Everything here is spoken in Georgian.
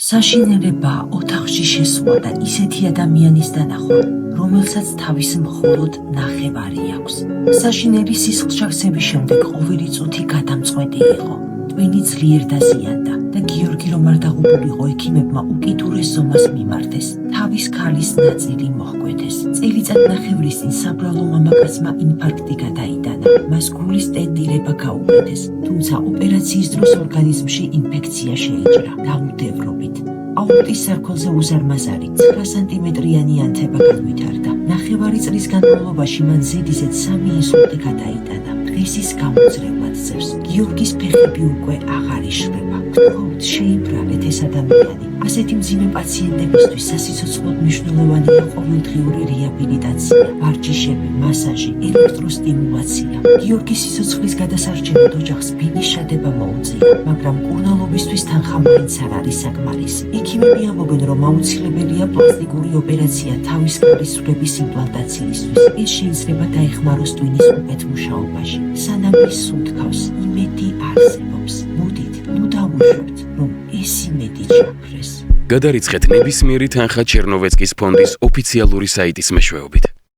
საშინელება ოთახში შესვლა და ისეთი ადამიანის დანახვა, რომელსაც თავის მხოლოდ ნახევარი აქვს. საშინელი სისხლშავსების შემდეგ ყოველი წუთი გადამწყვეტი იყო. ტვინი ძლიერ დაზიანდა და გიორგი რომ არ დაღუპულიყო ექიმებმა უკიდურეს ზომას მიმართეს. თავის ქალის ნაწილი მოჰკვეთეს. წელიწადნახევრის წინ საბრალო მამაკაცმა ინფარქტი გადაიტანა. მას გულის სტენტირება გაუკეთეს, თუმცა ოპერაციის დროს ორგანიზმში ინფექცია შეიჭრა დაუდევრობით. აორტის სარკმელზე უზარმაზარი 9 სანტიმეტრიანი ანთება განვითარდა. ნახევარი წლის განმავლობაში მან ზედიზედ 3 ინსულტი გადაიტანა. დღეს ის გამოძრევლად ძევს. გიორგის ფეხები უკვე აღარ იშლება. გთხოვთ, შეიბრალეთ ეს ადამიანი. ასეთი მძიმე პაციენტებისთვის სასიცოცხლოდ მნიშვნელოვანია ყოველდღიური რეაბილიტაცია, ვარჯიშები, მასაჟი, ელექტროსტიმულაცია. გიორგის სიცოცხლის გადასარჩენად ოჯახს ბინის შადება მოუწია, მაგრამ მკურნალობისთვის თანხა მაინც არ არის საკმარისი. ექიმები ამბობენ, რომ აუცილებელია პლასტიკური ოპერაცია თავის ქალის სვლების იმპლანტაციისთვის. ეს შეიძლება დაეხმაროს ტვინის უკეთ მუშაობაში. სანამ ის სუნთქავს, იმედი არსებობს. მოდით, ნუ დავუშვებთ, რომ ეს იმედი ჩაქრეს. გადარიცხეთ ნებისმიერი თანხა ჩერნოვეცკის ფონდის ოფიციალური საიტის მეშვეობით.